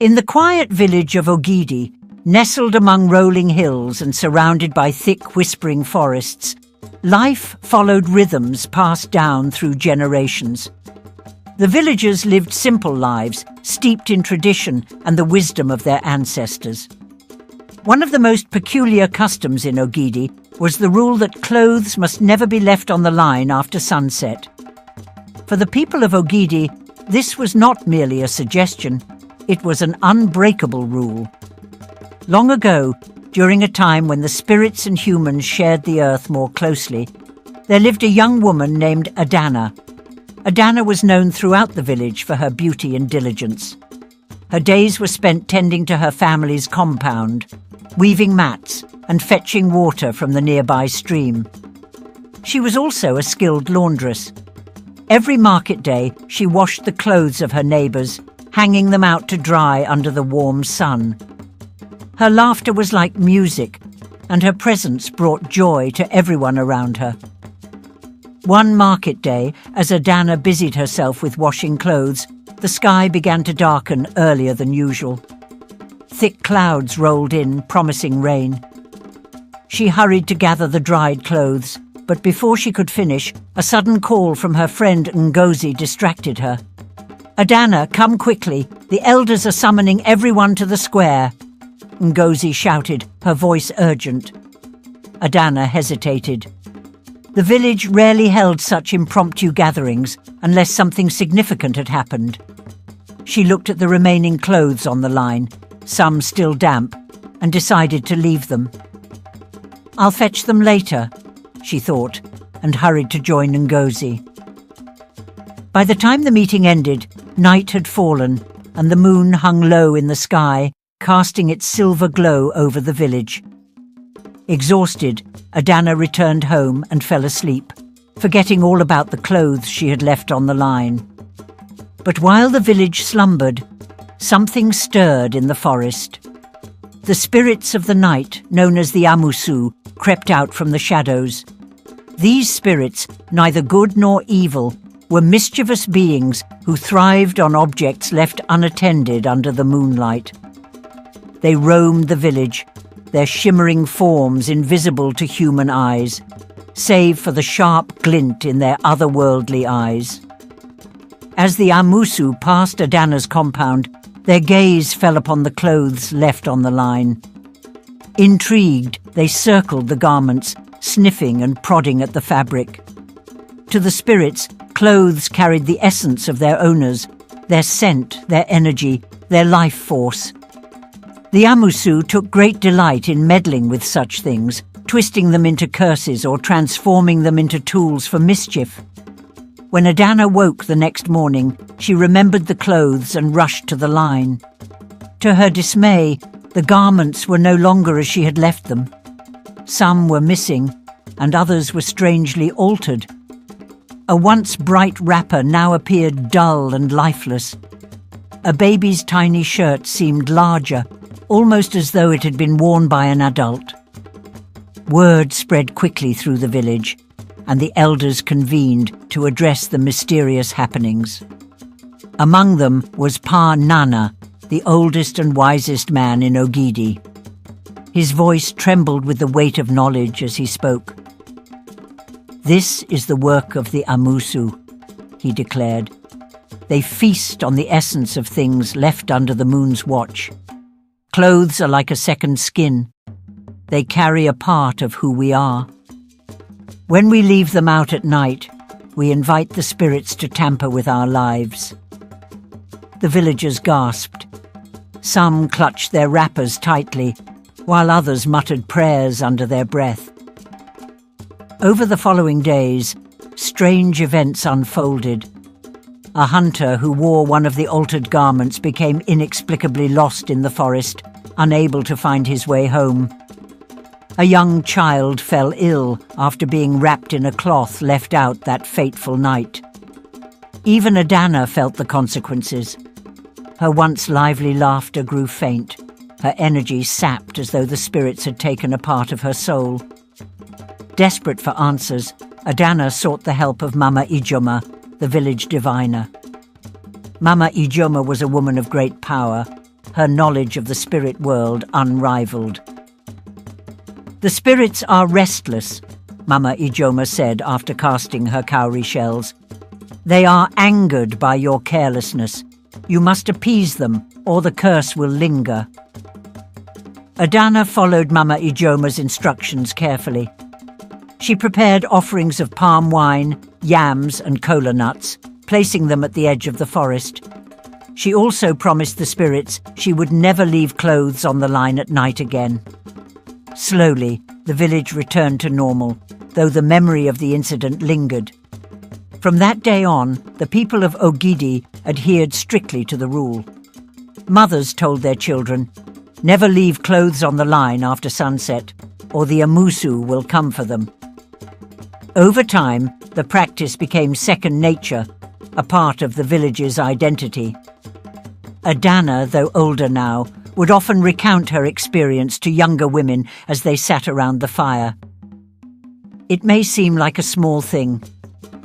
In the quiet village of Ogidi, nestled among rolling hills and surrounded by thick, whispering forests, life followed rhythms passed down through generations. The villagers lived simple lives, steeped in tradition and the wisdom of their ancestors. One of the most peculiar customs in Ogidi was the rule that clothes must never be left on the line after sunset. For the people of Ogidi, this was not merely a suggestion, it was an unbreakable rule. Long ago, during a time when the spirits and humans shared the earth more closely, there lived a young woman named Adana. Adana was known throughout the village for her beauty and diligence. Her days were spent tending to her family's compound, weaving mats and fetching water from the nearby stream. She was also a skilled laundress. Every market day, she washed the clothes of her neighbours, hanging them out to dry under the warm sun. Her laughter was like music, and her presence brought joy to everyone around her. One market day, as Adana busied herself with washing clothes, the sky began to darken earlier than usual. Thick clouds rolled in, promising rain. She hurried to gather the dried clothes, but before she could finish, a sudden call from her friend Ngozi distracted her. "Adana, come quickly. The elders are summoning everyone to the square," Ngozi shouted, her voice urgent. Adana hesitated. The village rarely held such impromptu gatherings unless something significant had happened. She looked at the remaining clothes on the line, some still damp, and decided to leave them. "I'll fetch them later," she thought, and hurried to join Ngozi. By the time the meeting ended, night had fallen, and the moon hung low in the sky, casting its silver glow over the village. Exhausted, Adana returned home and fell asleep, forgetting all about the clothes she had left on the line. But while the village slumbered, something stirred in the forest. The spirits of the night, known as the Amusu, crept out from the shadows. These spirits, neither good nor evil, were mischievous beings who thrived on objects left unattended under the moonlight. They roamed the village, their shimmering forms invisible to human eyes, save for the sharp glint in their otherworldly eyes. As the Amusu passed Adana's compound, their gaze fell upon the clothes left on the line. Intrigued, they circled the garments, sniffing and prodding at the fabric. To the spirits, clothes carried the essence of their owners, their scent, their energy, their life force. The Amusu took great delight in meddling with such things, twisting them into curses or transforming them into tools for mischief. When Adana woke the next morning, she remembered the clothes and rushed to the line. To her dismay, the garments were no longer as she had left them. Some were missing, and others were strangely altered. A once bright wrapper now appeared dull and lifeless. A baby's tiny shirt seemed larger, almost as though it had been worn by an adult. Word spread quickly through the village, and the elders convened to address the mysterious happenings. Among them was Pa Nana, the oldest and wisest man in Ogidi. His voice trembled with the weight of knowledge as he spoke. "This is the work of the Amusu," he declared. "They feast on the essence of things left under the moon's watch. Clothes are like a second skin. They carry a part of who we are. When we leave them out at night, we invite the spirits to tamper with our lives." The villagers gasped. Some clutched their wrappers tightly, while others muttered prayers under their breath. Over the following days, strange events unfolded. A hunter who wore one of the altered garments became inexplicably lost in the forest, unable to find his way home. A young child fell ill after being wrapped in a cloth left out that fateful night. Even Adana felt the consequences. Her once lively laughter grew faint, her energy sapped as though the spirits had taken a part of her soul. Desperate for answers, Adana sought the help of Mama Ijoma, the village diviner. Mama Ijoma was a woman of great power. her knowledge of the spirit world unrivaled. "The spirits are restless," Mama Ijoma said after casting her cowrie shells. "They are angered by your carelessness. You must appease them, or the curse will linger." Adana followed Mama Ijoma's instructions carefully. She prepared offerings of palm wine, yams and kola nuts, placing them at the edge of the forest. She also promised the spirits she would never leave clothes on the line at night again. Slowly, the village returned to normal, though the memory of the incident lingered. From that day on, the people of Ogidi adhered strictly to the rule. Mothers told their children, "Never leave clothes on the line after sunset, or the Amusu will come for them." Over time, the practice became second nature, a part of the village's identity. Adana, though older now, would often recount her experience to younger women as they sat around the fire. "It may seem like a small thing,"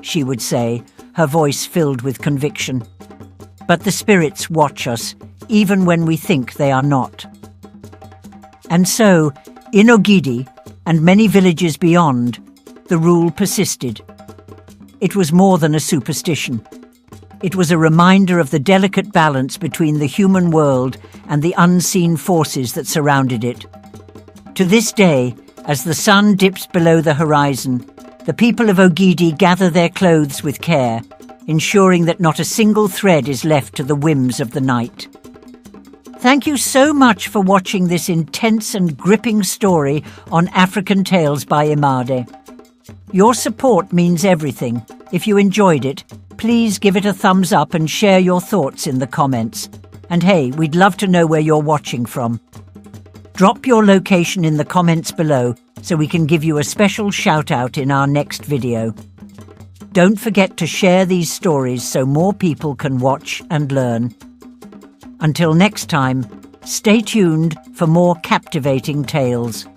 she would say, her voice filled with conviction. "But the spirits watch us, even when we think they are not." And so, in Ogidi, and many villages beyond, the rule persisted. It was more than a superstition. It was a reminder of the delicate balance between the human world and the unseen forces that surrounded it. To this day, as the sun dips below the horizon, the people of Ogidi gather their clothes with care, ensuring that not a single thread is left to the whims of the night. Thank you so much for watching this intense and gripping story on African Tales by Imade. Your support means everything. If you enjoyed it, please give it a thumbs up and share your thoughts in the comments. And hey, we'd love to know where you're watching from. Drop your location in the comments below so we can give you a special shout out in our next video. Don't forget to share these stories so more people can watch and learn. Until next time, stay tuned for more captivating tales.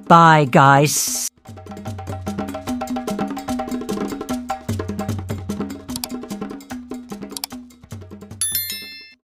Bye, guys.